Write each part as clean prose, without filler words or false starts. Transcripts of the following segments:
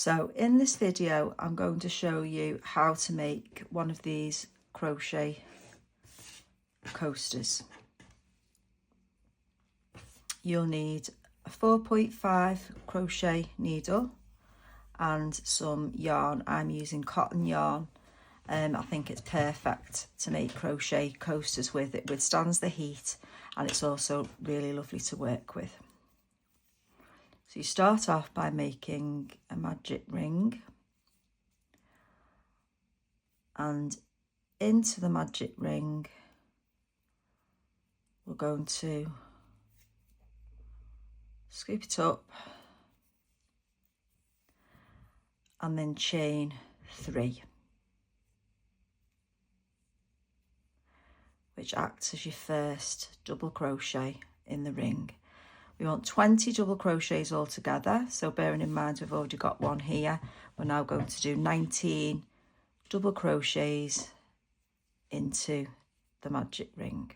So in this video, I'm going to show you how to make one of these crochet coasters. You'll need a 4.5 crochet needle and some yarn. I'm using cotton yarn. I think it's perfect to make crochet coasters with. It withstands the heat and it's also really lovely to work with. So you start off by making a magic ring, and into the magic ring we're going to scoop it up and then chain 3, which acts as your first double crochet in the ring. We want 20 double crochets altogether, so bearing in mind we've already got one here, we're now going to do 19 double crochets into the magic ring.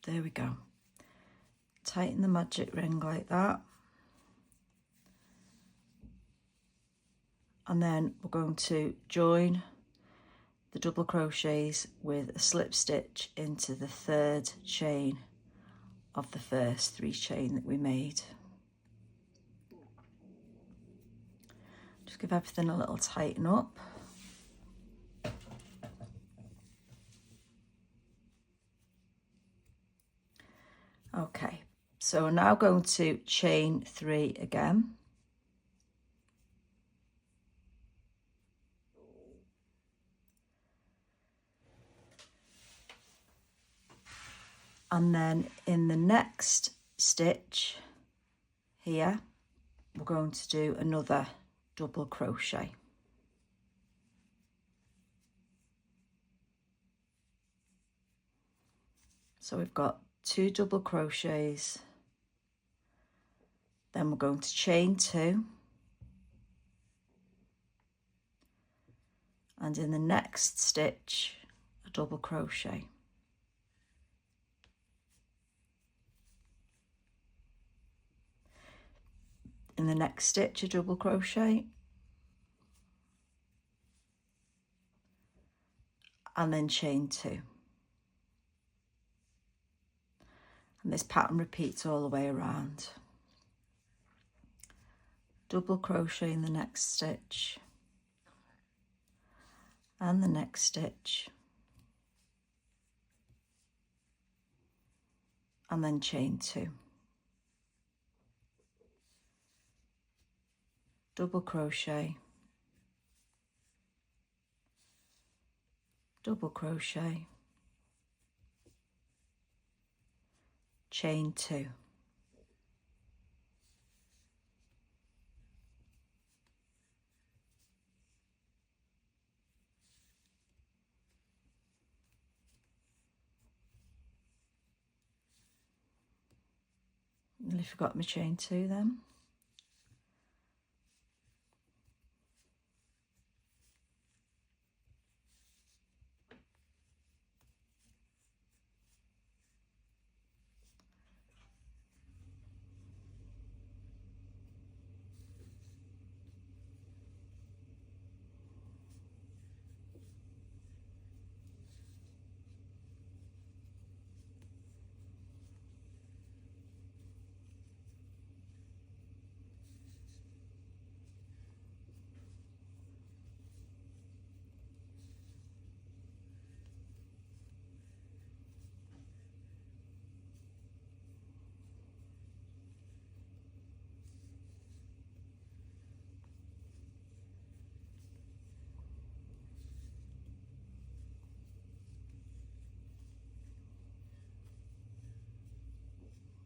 There we go. Tighten the magic ring like that. And then we're going to join the double crochets with a slip stitch into the 3rd chain of the first 3 chain that we made. Just give everything a little tighten up. Okay, so we're now going to chain 3 again. And then in the next stitch here, we're going to do another double crochet. So we've got 2 double crochets, then we're going to chain 2, and in the next stitch a double crochet. In the next stitch a double crochet, and then chain 2. And this pattern repeats all the way around. Double crochet in the next stitch and the next stitch, and then chain 2. Double crochet, double crochet, chain 2. Nearly forgot my chain 2 then.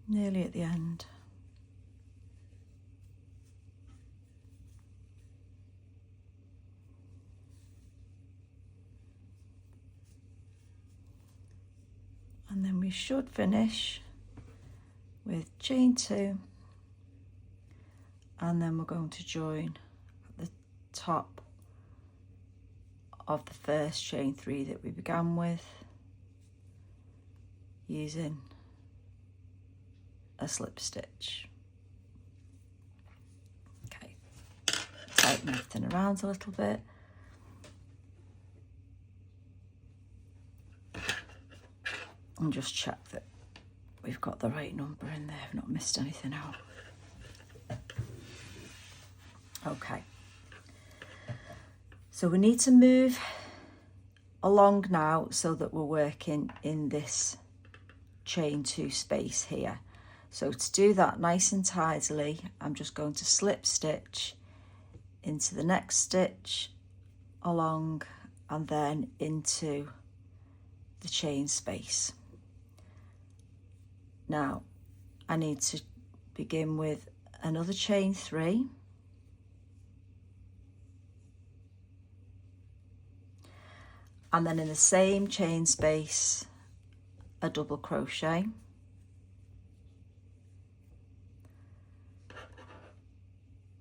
Nearly at the end. And then we should finish with chain 2, and then we're going to join at the top of the first chain 3 that we began with, using a slip stitch. Okay, tighten everything around a little bit. And just check that we've got the right number in there, I've not missed anything out. Okay, so we need to move along now so that we're working in this chain 2 space here. So to do that nice and tidily, I'm just going to slip stitch into the next stitch along and then into the chain space. Now I need to begin with another chain 3, and then in the same chain space a double crochet,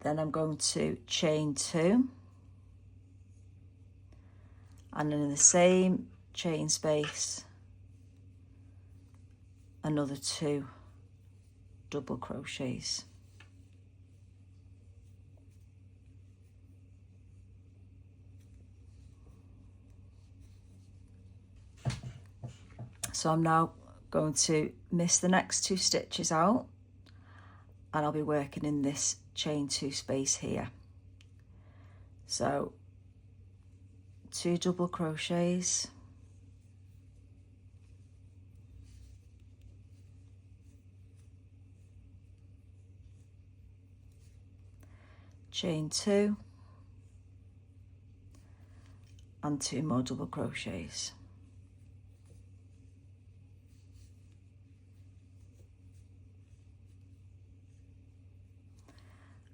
then I'm going to chain 2, and then in the same chain space another 2 double crochets. So I'm now going to miss the next 2 stitches out, and I'll be working in this chain 2 space here. So 2 double crochets, chain 2, and 2 more double crochets.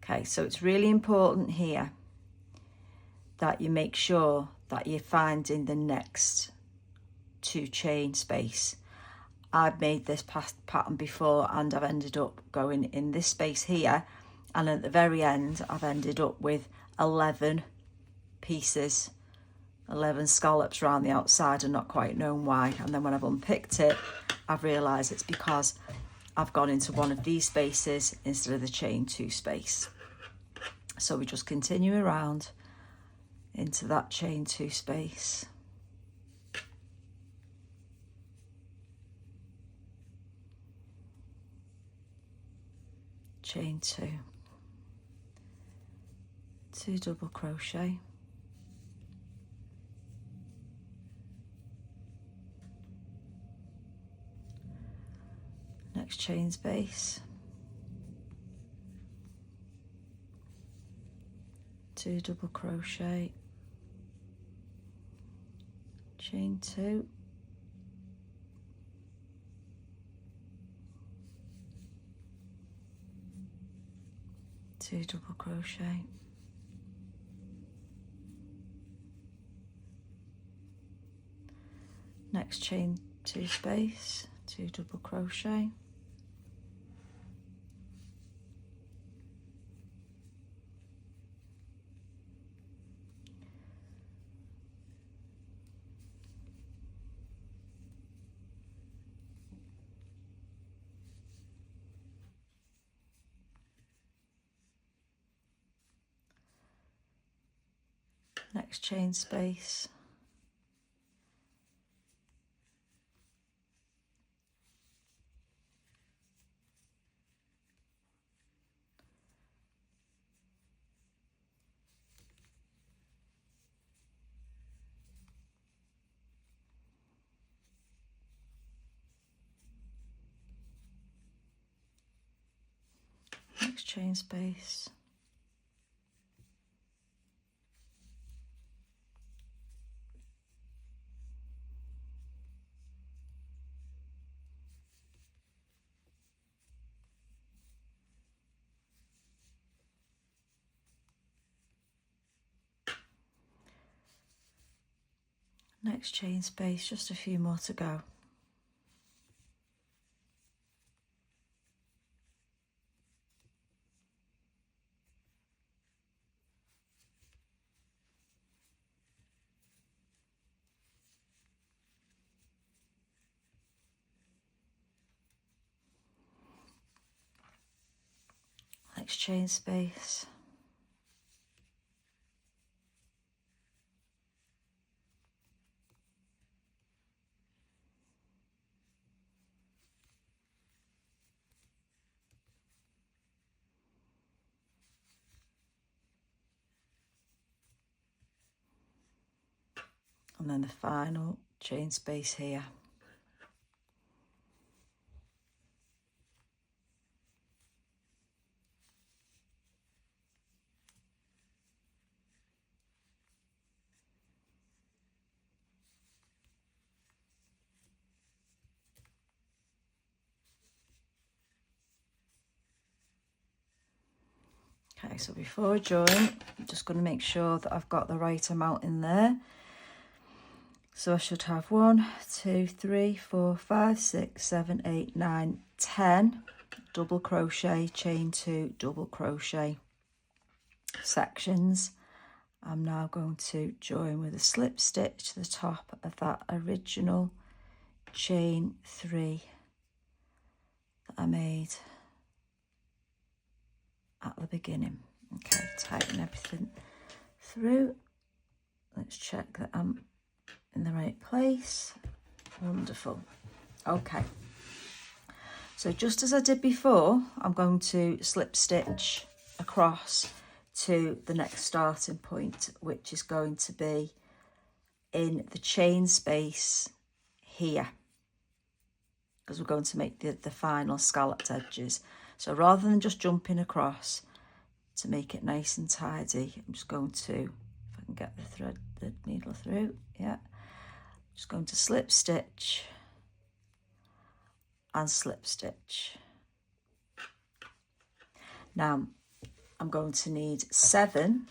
Okay, so it's really important here that you make sure that you're finding the next 2 chain space. I've made this pattern before and I've ended up going in this space here, and at the very end I've ended up with 11 pieces, 11 scallops around the outside and not quite known why. And then when I've unpicked it, I've realised it's because I've gone into one of these spaces instead of the chain 2 space. So we just continue around into that chain 2 space. Chain 2, 2 double crochet, next chain space, 2 double crochet, chain 2, two double crochet, next chain 2 space, 2 double crochet, next chain space, next chain space, next chain space, just a few more to go. Next chain space, and then the final chain space here. Okay, so before I join, I'm just going to make sure that I've got the right amount in there. So I should have 1, 2, 3, 4, 5, 6, 7, 8, 9, 10 double crochet, chain 2, double crochet sections. I'm now going to join with a slip stitch to the top of that original chain 3 that I made at the beginning. Okay, tighten everything through. Let's check that I'm in the right place. Wonderful. Okay, so just as I did before, I'm going to slip stitch across to the next starting point, which is going to be in the chain space here, because we're going to make the final scalloped edges. So rather than just jumping across, to make it nice and tidy, I'm just going to, if I can get the needle through, yeah, just going to slip stitch and slip stitch. Now I'm going to need 7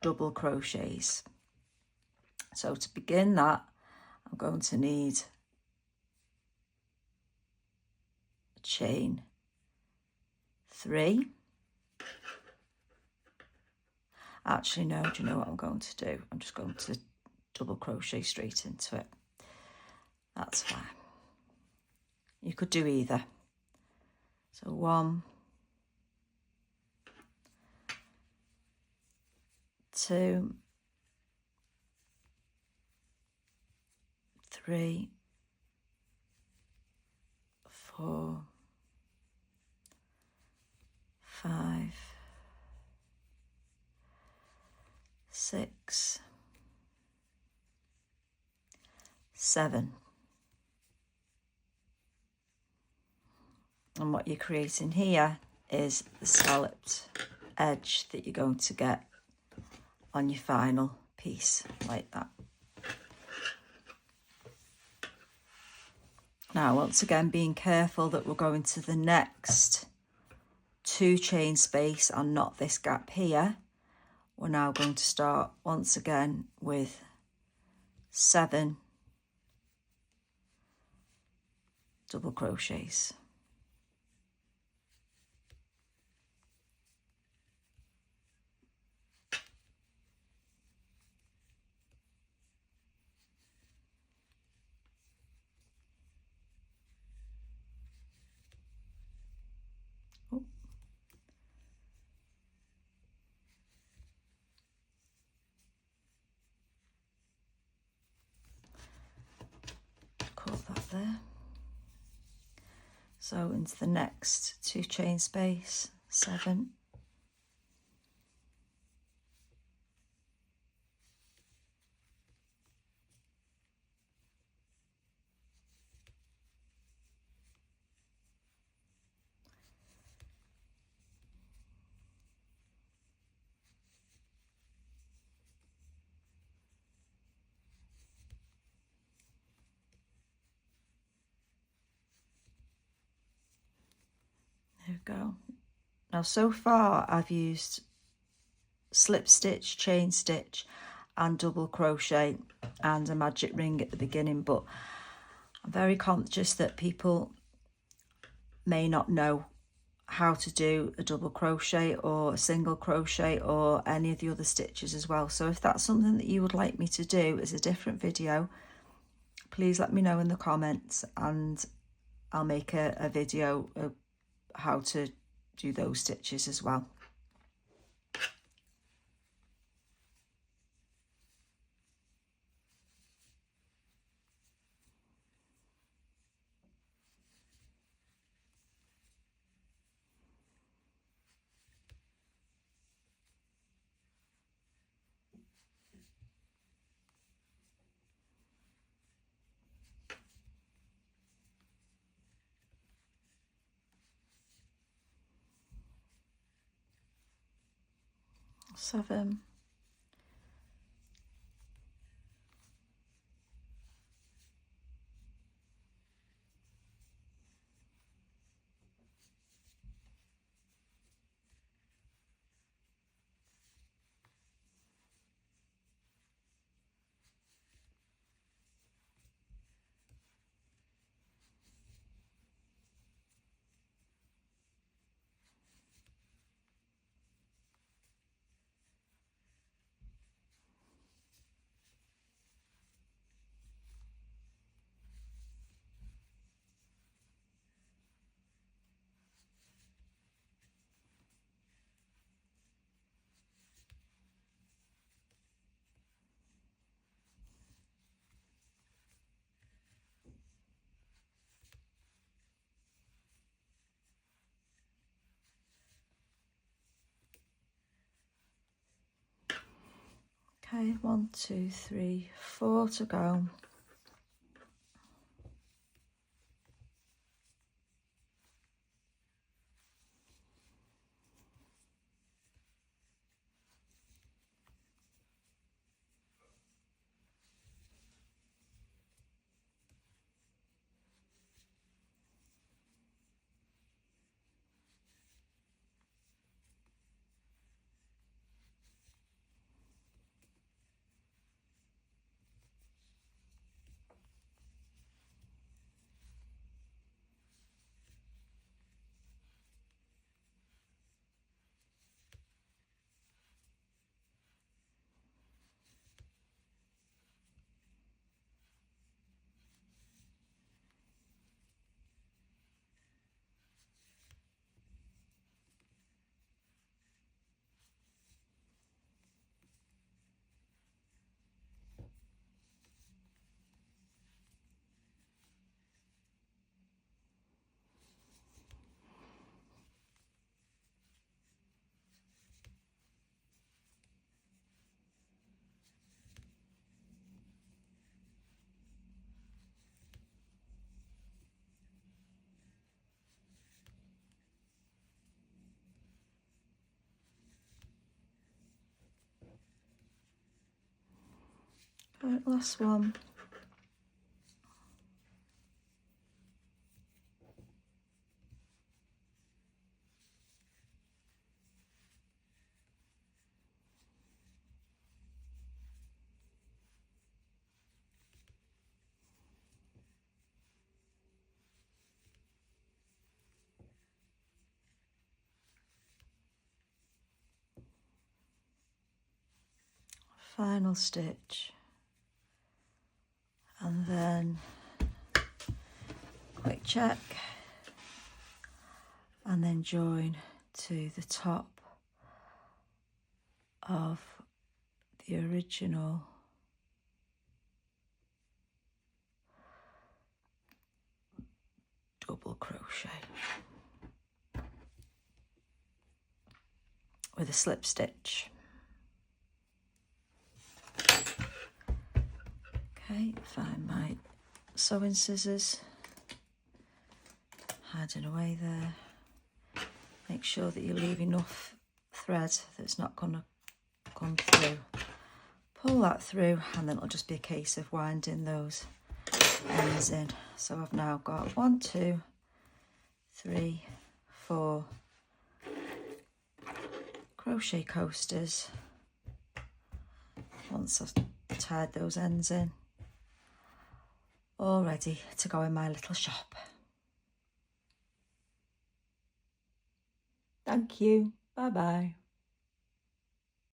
double crochets. So to begin that, I'm going to need a chain 3. Actually, no, do you know what I'm going to do? I'm just going to double crochet straight into it. That's fine. You could do either. So 1, 2, 3, 4, 5, 6, 7. And what you're creating here is the scalloped edge that you're going to get on your final piece, like that. Now, once again, being careful that we're going to the next 2 chain space and not this gap here. We're now going to start once again with 7 double crochets. there. So into the next 2 chain space, 7. There we go. Now so far I've used slip stitch, chain stitch and double crochet and a magic ring at the beginning, but I'm very conscious that people may not know how to do a double crochet or a single crochet or any of the other stitches as well. So if that's something that you would like me to do as a different video, please let me know in the comments and I'll make a video of how to do those stitches as well. Seven. Okay, 1, 2, 3, 4 to go. Right, last one. Final stitch. And then quick check and then join to the top of the original crochet with a slip stitch. Okay, find my sewing scissors, hiding away there. Make sure that you leave enough thread that's not going to come through. Pull that through, and then it'll just be a case of winding those ends in. So I've now got 1, 2, 3, 4 crochet coasters. Once I've tied those ends in, all ready to go in my little shop. Thank you. Bye bye.